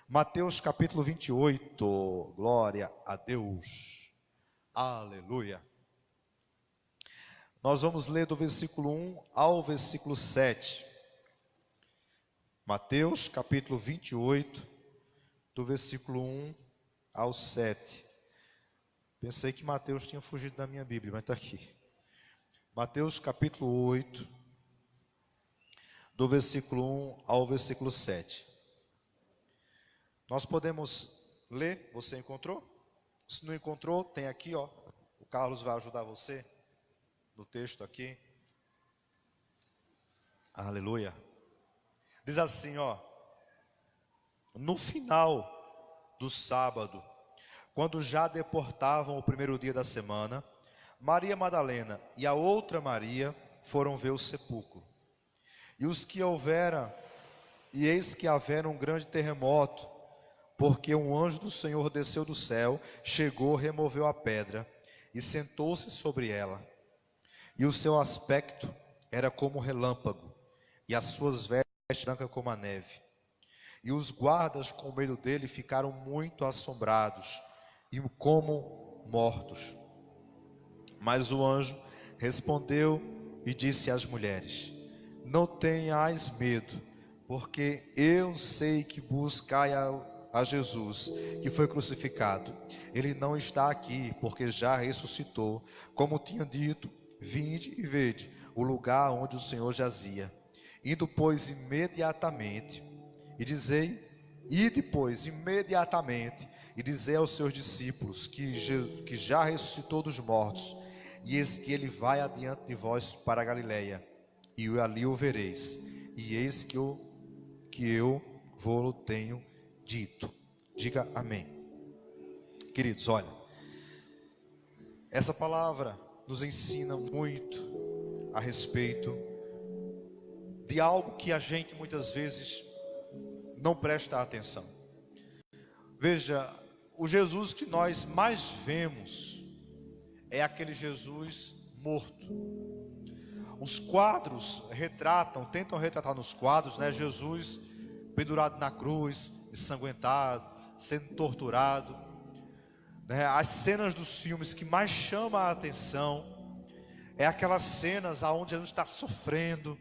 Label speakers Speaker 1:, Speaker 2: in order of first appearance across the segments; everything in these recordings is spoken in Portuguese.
Speaker 1: Mateus capítulo 28, glória a Deus, aleluia. Nós vamos ler do versículo 1 ao versículo 7. Mateus capítulo 28, do versículo 1 ao 7. Pensei que Mateus tinha fugido da minha Bíblia, mas está aqui. Mateus capítulo 8, do versículo 1 ao versículo 7. Nós podemos ler, você encontrou? Se não encontrou, tem aqui, ó. O Carlos vai ajudar você no texto aqui. Aleluia. Diz assim, ó. No final do sábado, quando já deportavam o primeiro dia da semana, Maria Madalena e a outra Maria foram ver o sepulcro. E eis que havera um grande terremoto, porque um anjo do Senhor desceu do céu, chegou, removeu a pedra e sentou-se sobre ela. E o seu aspecto era como relâmpago, e as suas vestes brancas como a neve. E os guardas, com medo dele, ficaram muito assombrados e como mortos. Mas o anjo respondeu e disse às mulheres: não tenhais medo, porque eu sei que buscai a Jesus, que foi crucificado. Ele não está aqui, porque já ressuscitou. Como tinha dito, vinde e vede o lugar onde o Senhor jazia. Ide, pois, imediatamente e dizei aos seus discípulos que já ressuscitou dos mortos, e eis que ele vai adiante de vós para a Galileia, e ali o vereis. E eis que eu vou-lo tenho dito. Diga amém. Queridos, olha, essa palavra nos ensina muito a respeito de algo que a gente muitas vezes não presta atenção. Veja, o Jesus que nós mais vemos é aquele Jesus morto. Os quadros tentam retratar nos quadros, né, Jesus pendurado na cruz, ensanguentado, sendo torturado, né? As cenas dos filmes que mais chamam a atenção é aquelas cenas onde Jesus está sofrendo.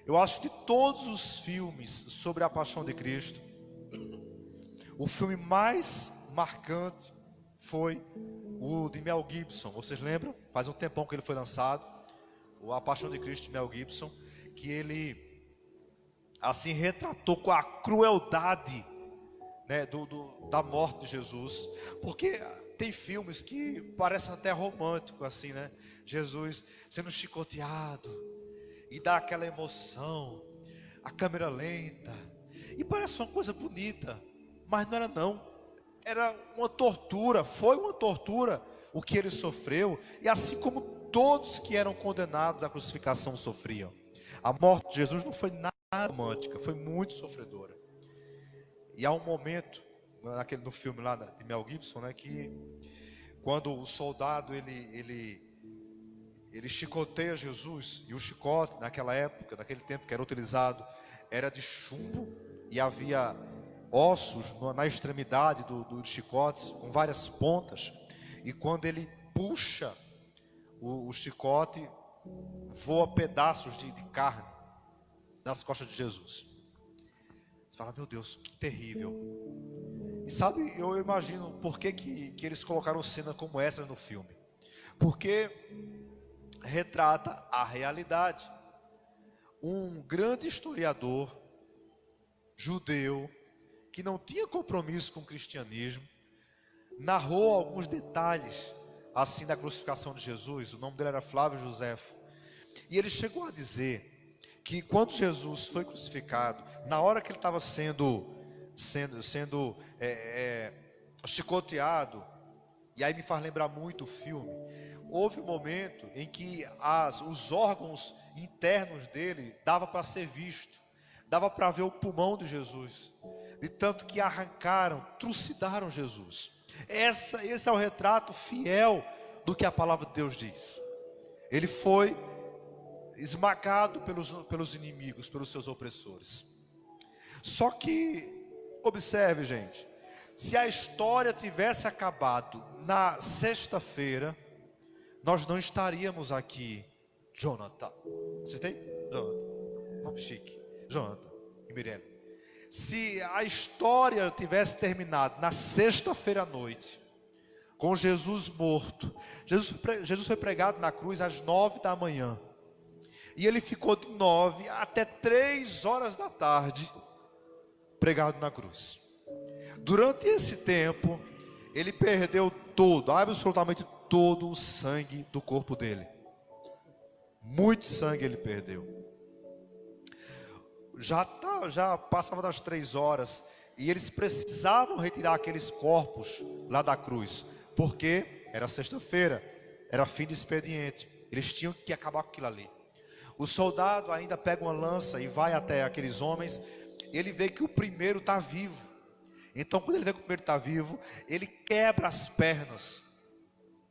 Speaker 1: Eu acho que de todos os filmes sobre a paixão de Cristo, o filme mais marcante foi o de Mel Gibson. Vocês lembram? Faz um tempão que ele foi lançado, A Paixão de Cristo, de Mel Gibson, que ele assim retratou com a crueldade, né, da morte de Jesus. Porque tem filmes que parecem até românticos assim, né? Jesus sendo chicoteado e dá aquela emoção, a câmera lenta, e parece uma coisa bonita, mas não era não. Era uma tortura, foi uma tortura o que ele sofreu, e assim como todos que eram condenados à crucificação sofriam. A morte de Jesus não foi nada romântica, foi muito sofredora. E há um momento no filme lá de Mel Gibson, né, que quando o soldado ele chicoteia Jesus, e o chicote naquela época, naquele tempo que era utilizado, era de chumbo, e havia ossos na extremidade dos chicotes, com várias pontas, e quando ele puxa o chicote, voa pedaços de carne das costas de Jesus. Você fala, meu Deus, que terrível. E sabe, eu imagino por que eles colocaram cena como essa no filme. Porque retrata a realidade. Um grande historiador judeu, que não tinha compromisso com o cristianismo, narrou alguns detalhes assim da crucificação de Jesus. O nome dele era Flávio Joséfo. E ele chegou a dizer que quando Jesus foi crucificado, na hora que ele estava sendo chicoteado, e aí me faz lembrar muito o filme, houve um momento em que os órgãos internos dele dava para ser visto, dava para ver o pulmão de Jesus, de tanto que trucidaram Jesus. Esse é o retrato fiel do que a palavra de Deus diz. Ele foi esmagado pelos inimigos, pelos seus opressores. Só que Observe, gente, se a história tivesse acabado na sexta-feira, nós não estaríamos aqui. Jonathan, acertei? Jonathan, nome chique, Jonathan e Mirella. Se a história tivesse terminado na sexta-feira à noite, com Jesus morto, Jesus foi pregado na cruz às 9 da manhã, e ele ficou de 9 até 3 horas da tarde, pregado na cruz. Durante esse tempo, ele perdeu todo, absolutamente todo o sangue do corpo dele. Muito sangue ele perdeu. Já passava das 3 horas, e eles precisavam retirar aqueles corpos lá da cruz, porque era sexta-feira, era fim de expediente, eles tinham que acabar com aquilo ali. O soldado ainda pega uma lança e vai até aqueles homens. Ele vê que o primeiro está vivo. Então, quando ele vê que o primeiro está vivo, ele quebra as pernas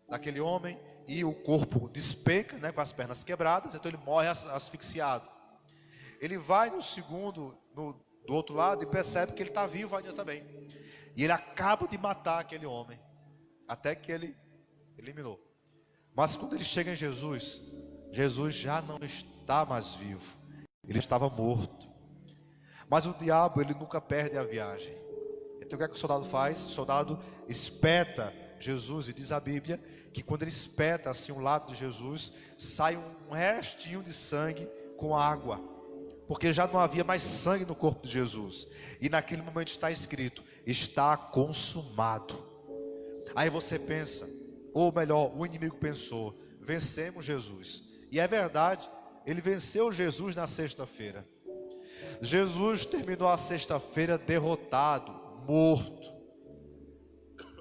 Speaker 1: daquele homem, e o corpo despenca, né, com as pernas quebradas. Então ele morre asfixiado. Ele vai no segundo, do outro lado, e percebe que ele está vivo ainda também. E ele acaba de matar aquele homem, até que ele eliminou. Mas quando ele chega em Jesus, Jesus já não está mais vivo, ele estava morto. Mas o diabo, ele nunca perde a viagem. Então o que é que o soldado faz? O soldado espeta Jesus, e diz a Bíblia que quando ele espeta assim um lado de Jesus, sai um restinho de sangue com água, porque já não havia mais sangue no corpo de Jesus. E naquele momento está escrito: está consumado. Aí você pensa, ou melhor, o inimigo pensou: vencemos Jesus. E é verdade, ele venceu Jesus na sexta-feira. Jesus terminou a sexta-feira derrotado, morto.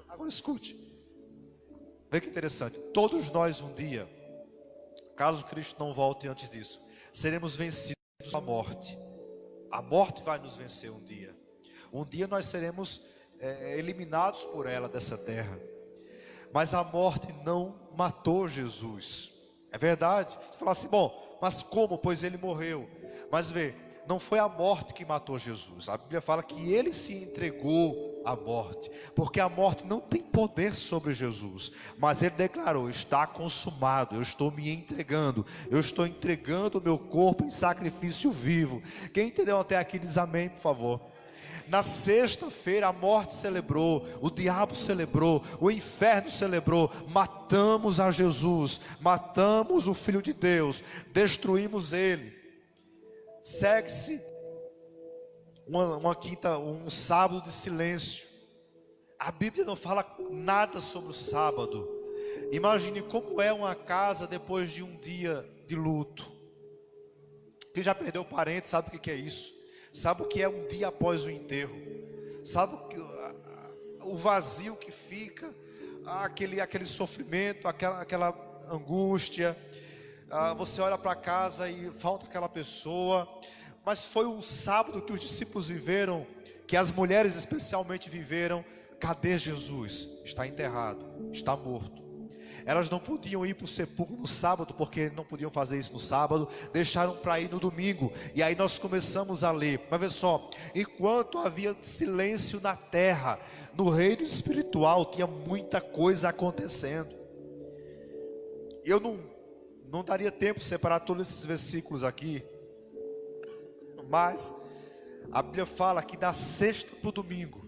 Speaker 1: Agora escute, vê que interessante. Todos nós um dia, caso Cristo não volte antes disso, seremos vencidos pela morte. A morte vai nos vencer um dia. Um dia nós seremos eliminados por ela dessa terra. Mas a morte não matou Jesus. É verdade. Você fala assim: bom, mas como? Pois ele morreu. Mas vê, não foi a morte que matou Jesus. A Bíblia fala que ele se entregou à morte, porque a morte não tem poder sobre Jesus. Mas ele declarou: está consumado, eu estou me entregando, eu estou entregando o meu corpo em sacrifício vivo. Quem entendeu até aqui diz amém, por favor. Na sexta-feira a morte celebrou, o diabo celebrou, o inferno celebrou. Matamos a Jesus, matamos o Filho de Deus, destruímos ele. Segue-se um sábado de silêncio. A Bíblia não fala nada sobre o sábado. Imagine como é uma casa depois de um dia de luto. Quem já perdeu parente sabe o que é isso. Sabe o que é um dia após o enterro. Sabe o vazio que fica, aquele sofrimento, aquela angústia. Você olha para casa e falta aquela pessoa. Mas foi um sábado que os discípulos viveram, que as mulheres especialmente viveram. Cadê Jesus? Está enterrado, está morto. Elas não podiam ir para o sepulcro no sábado, porque não podiam fazer isso no sábado. Deixaram para ir no domingo. E aí nós começamos a ler. Mas vê só, enquanto havia silêncio na terra, no reino espiritual tinha muita coisa acontecendo. Eu não daria tempo de separar todos esses versículos aqui, mas a Bíblia fala que da sexta para o domingo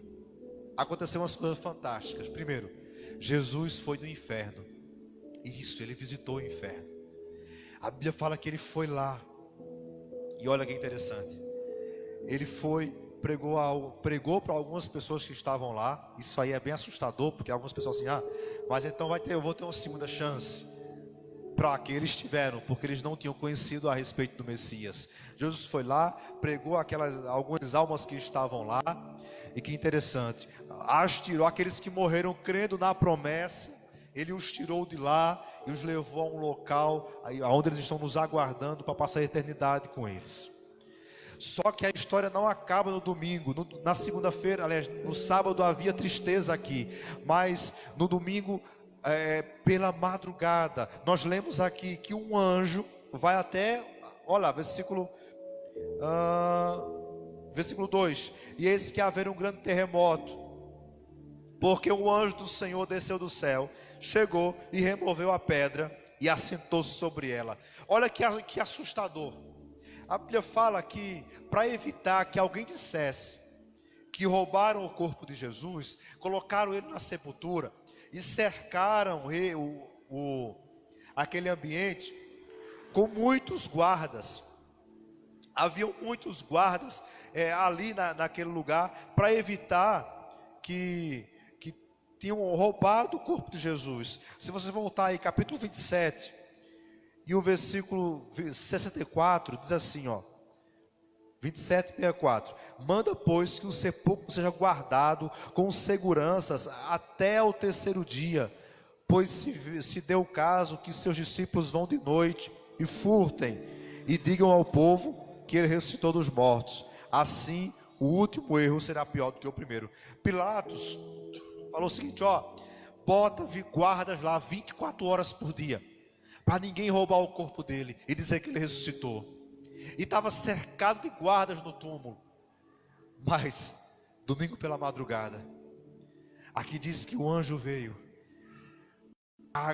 Speaker 1: aconteceram umas coisas fantásticas. Primeiro, Jesus foi no inferno. Isso, ele visitou o inferno. A Bíblia fala que ele foi lá. E olha que interessante. Ele foi, pregou para algumas pessoas que estavam lá. Isso aí é bem assustador, porque algumas pessoas assim: mas então eu vou ter uma segunda chance. Para que eles tiveram, porque eles não tinham conhecido a respeito do Messias. Jesus foi lá, pregou algumas almas que estavam lá. E que interessante, as tirou, aqueles que morreram crendo na promessa. Ele os tirou de lá e os levou a um local onde eles estão nos aguardando para passar a eternidade com eles. Só que a história não acaba no domingo. Na segunda-feira, aliás, no sábado havia tristeza aqui, mas no domingo, pela madrugada, nós lemos aqui que um anjo vai até, olha, versículo Versículo 2: E eis que haver um grande terremoto, porque o anjo do Senhor desceu do céu, chegou e removeu a pedra e assentou-se sobre ela. Olha que assustador. A Bíblia fala que, para evitar que alguém dissesse que roubaram o corpo de Jesus, colocaram ele na sepultura e cercaram aquele ambiente com muitos guardas. Haviam muitos guardas ali naquele lugar, para evitar que tinham roubado o corpo de Jesus. Se você voltar aí, capítulo 27, e o versículo 64, diz assim, 27, 64: Manda, pois, que o sepulcro seja guardado com seguranças até o terceiro dia, pois se deu o caso que seus discípulos vão de noite e furtem, e digam ao povo que ele ressuscitou dos mortos. Assim, o último erro será pior do que o primeiro. Pilatos falou o seguinte, bota guardas lá 24 horas por dia, para ninguém roubar o corpo dele e dizer que ele ressuscitou. E estava cercado de guardas no túmulo. Mas, domingo pela madrugada, aqui diz que o anjo veio,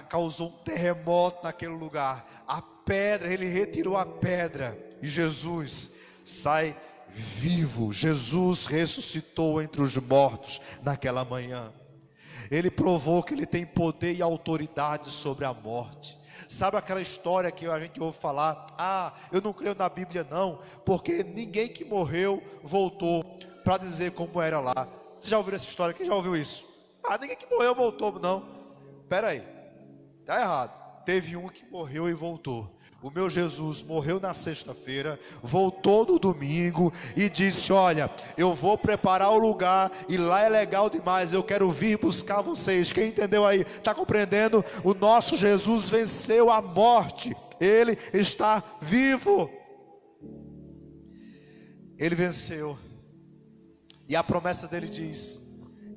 Speaker 1: causou um terremoto naquele lugar. A pedra, ele retirou a pedra, e Jesus sai vivo. Jesus ressuscitou entre os mortos naquela manhã. Ele provou que ele tem poder e autoridade sobre a morte. Sabe aquela história que a gente ouve falar, eu não creio na Bíblia não, porque ninguém que morreu voltou para dizer como era lá. Você já ouviu essa história? Quem já ouviu isso? Ninguém que morreu voltou. Não, espera aí, está errado. Teve um que morreu e voltou. O meu Jesus morreu na sexta-feira, voltou no domingo e disse, olha, eu vou preparar o lugar e lá é legal demais, eu quero vir buscar vocês. Quem entendeu aí? Está compreendendo? O nosso Jesus venceu a morte, ele está vivo. Ele venceu. E a promessa dele diz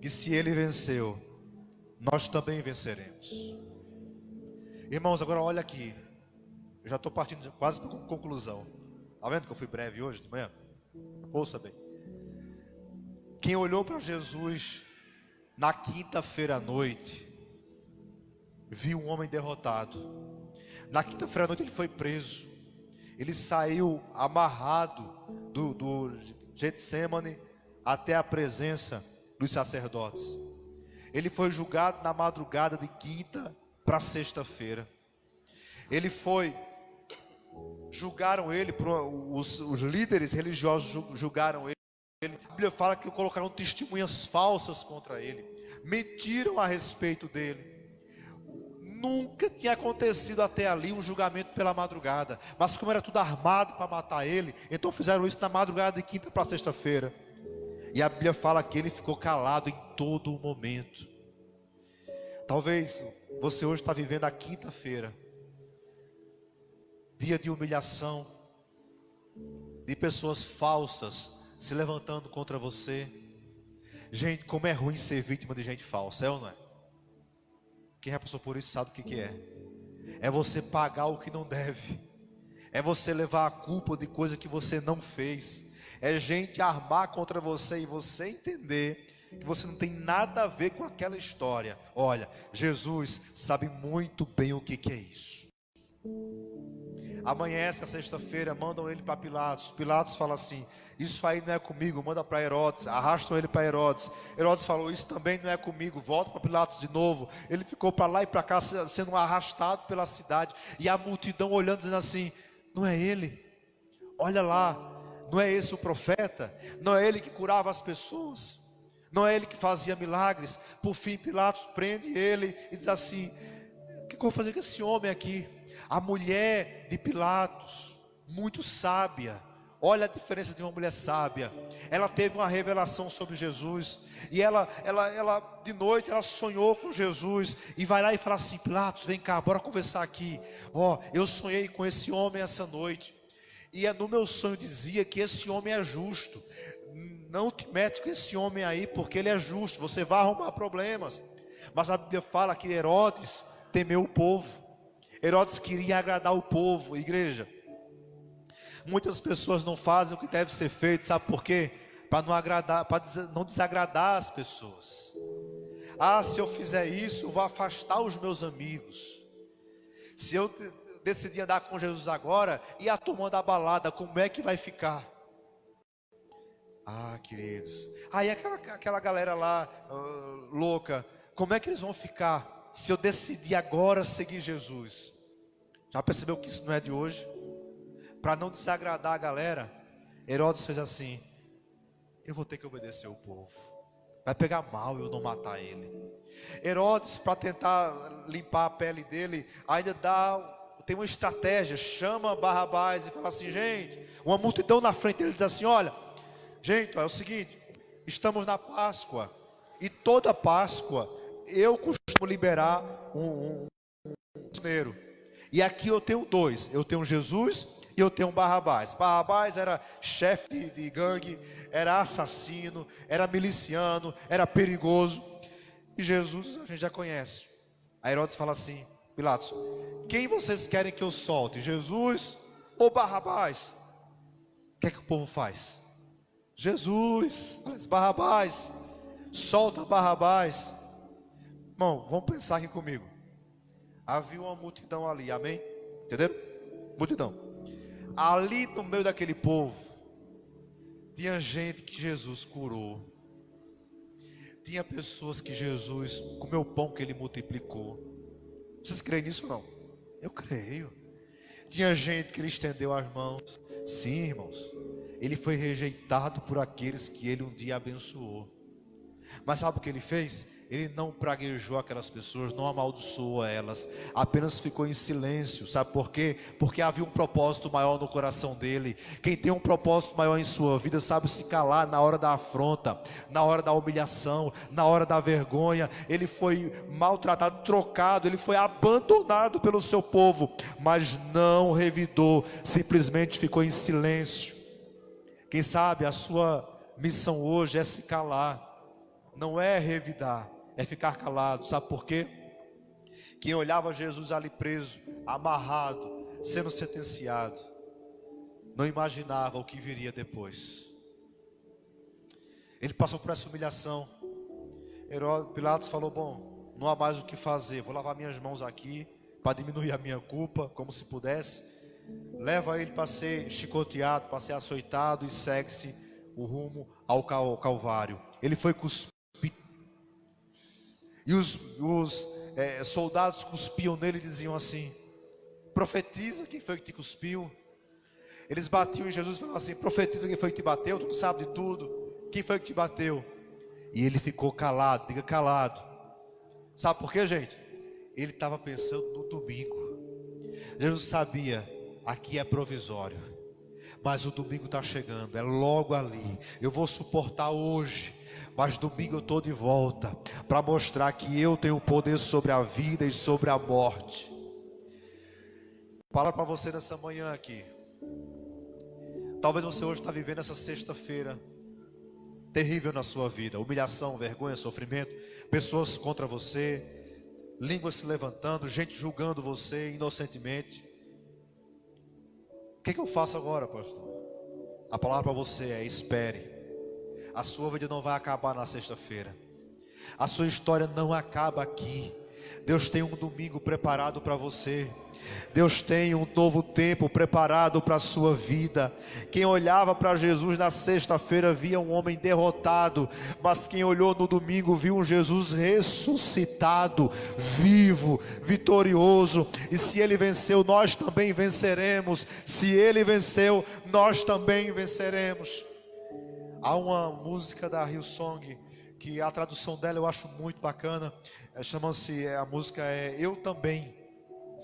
Speaker 1: que se ele venceu, nós também venceremos. Irmãos, agora olha aqui. Eu já estou partindo quase para a conclusão. Está vendo que eu fui breve hoje de manhã? Ouça bem. Quem olhou para Jesus na quinta-feira à noite, viu um homem derrotado. Na quinta-feira à noite ele foi preso. Ele saiu amarrado do Getsemane até a presença dos sacerdotes. Ele foi julgado na madrugada de quinta para sexta-feira. Julgaram ele, os líderes religiosos julgaram ele. A Bíblia fala que colocaram testemunhas falsas contra ele, mentiram a respeito dele. Nunca tinha acontecido até ali um julgamento pela madrugada, mas como era tudo armado para matar ele, então fizeram isso na madrugada de quinta para sexta-feira. E a Bíblia fala que ele ficou calado em todo o momento. Talvez você hoje está vivendo a quinta-feira, dia de humilhação, de pessoas falsas se levantando contra você. Gente, como é ruim ser vítima de gente falsa, é ou não é? Quem já passou por isso sabe o que é. É você pagar o que não deve. É você levar a culpa de coisa que você não fez. É gente armar contra você e você entender que você não tem nada a ver com aquela história. Olha, Jesus sabe muito bem o que é isso. Amanhece a sexta-feira, mandam ele para Pilatos. Pilatos fala assim, isso aí não é comigo, manda para Herodes. Arrastam ele para Herodes. Herodes falou, isso também não é comigo, volta para Pilatos de novo. Ele ficou para lá e para cá sendo arrastado pela cidade. E a multidão olhando, dizendo assim, não é ele? Olha lá, não é esse o profeta? Não é ele que curava as pessoas? Não é ele que fazia milagres? Por fim Pilatos prende ele e diz assim, o que eu vou fazer com esse homem aqui? A mulher de Pilatos, muito sábia, olha a diferença de uma mulher sábia. Ela teve uma revelação sobre Jesus, e ela de noite, ela sonhou com Jesus, e vai lá e fala assim, Pilatos, vem cá, bora conversar aqui. Eu sonhei com esse homem essa noite, e no meu sonho dizia que esse homem é justo. Não te mete com esse homem aí, porque ele é justo, você vai arrumar problemas. Mas a Bíblia fala que Herodes temeu o povo. Herodes queria agradar o povo, igreja. Muitas pessoas não fazem o que deve ser feito, sabe por quê? Para não agradar, para não desagradar as pessoas. Ah, se eu fizer isso, eu vou afastar os meus amigos. Se eu decidir andar com Jesus agora e a turma da balada, como é que vai ficar? Ah, queridos, aí aquela galera lá, louca, como é que eles vão ficar se eu decidir agora seguir Jesus? Já percebeu que isso não é de hoje? Para não desagradar a galera, Herodes fez assim: eu vou ter que obedecer o povo, vai pegar mal eu não matar ele. Herodes, para tentar limpar a pele dele, ainda tem uma estratégia, chama Barrabás e fala assim: gente, uma multidão na frente dele diz assim: olha, gente, é o seguinte, estamos na Páscoa, e toda Páscoa eu costumo liberar um prisioneiro, e aqui eu tenho dois, eu tenho Jesus e eu tenho Barrabás. Barrabás era chefe de gangue, era assassino, era miliciano, era perigoso, e Jesus a gente já conhece. Aí Herodes fala assim: Pilatos, quem vocês querem que eu solte, Jesus ou Barrabás? O que é que o povo faz? Jesus, Barrabás, solta Barrabás. Irmão, vamos pensar aqui comigo. Havia uma multidão ali, amém? Entenderam? Multidão. Ali no meio daquele povo, tinha gente que Jesus curou. Tinha pessoas que Jesus comeu o pão que ele multiplicou. Vocês creem nisso ou não? Eu creio. Tinha gente que ele estendeu as mãos. Sim, irmãos. Ele foi rejeitado por aqueles que ele um dia abençoou. Mas sabe o que ele fez? Ele não praguejou aquelas pessoas, não amaldiçoou elas, apenas ficou em silêncio. Sabe por quê? Porque havia um propósito maior no coração dele. Quem tem um propósito maior em sua vida sabe se calar na hora da afronta, na hora da humilhação, na hora da vergonha. Ele foi maltratado, trocado, ele foi abandonado pelo seu povo, mas não revidou, simplesmente ficou em silêncio. Quem sabe a sua missão hoje é se calar, não é revidar, é ficar calado. Sabe por quê? Quem olhava Jesus ali preso, amarrado, sendo sentenciado, não imaginava o que viria depois. Ele passou por essa humilhação. Pilatos falou: bom, não há mais o que fazer, vou lavar minhas mãos aqui, para diminuir a minha culpa, como se pudesse. Leva ele para ser chicoteado, para ser açoitado, e segue-se o rumo ao Calvário. Ele foi cuspido, e os soldados cuspiam nele e diziam assim: profetiza quem foi que te cuspiu. Eles batiam em Jesus e falavam assim: profetiza quem foi que te bateu, tu sabe de tudo, quem foi que te bateu? E ele ficou calado, diga calado. Sabe por quê, gente? Ele estava pensando no domingo. Jesus sabia, aqui é provisório, mas o domingo está chegando, é logo ali. Eu vou suportar hoje, mas domingo eu estou de volta, para mostrar que eu tenho poder sobre a vida e sobre a morte. Fala para você nessa manhã aqui. Talvez você hoje está vivendo essa sexta-feira terrível na sua vida, humilhação, vergonha, sofrimento, pessoas contra você, línguas se levantando, gente julgando você inocentemente. O que eu faço agora, pastor? A palavra para você é: espere. A sua vida não vai acabar na sexta-feira. A sua história não acaba aqui. Deus tem um domingo preparado para você. Deus tem um novo tempo preparado para a sua vida. Quem olhava para Jesus na sexta-feira via um homem derrotado, mas quem olhou no domingo viu um Jesus ressuscitado, vivo, vitorioso. E se ele venceu, nós também venceremos. Se ele venceu, nós também venceremos. Há uma música da Hillsong, que a tradução dela eu acho muito bacana. Chama-se, a música é Eu Também,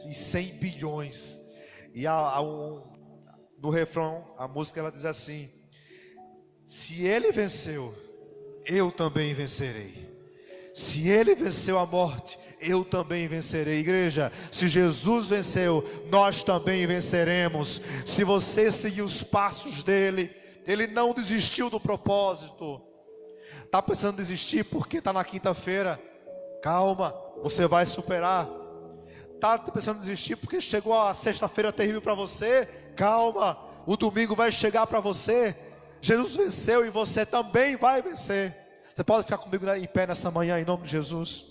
Speaker 1: e 100 bilhões. E no refrão, a música ela diz assim: se ele venceu, eu também vencerei. Se ele venceu a morte, eu também vencerei. Igreja, se Jesus venceu, nós também venceremos. Se você seguir os passos dele, ele não desistiu do propósito. Está pensando em desistir porque está na quinta-feira? Calma, você vai superar. Está pensando em desistir porque chegou a sexta-feira terrível para você? Calma, O domingo vai chegar para você. Jesus venceu e você também vai vencer. Você pode ficar comigo em pé nessa manhã, em nome de Jesus?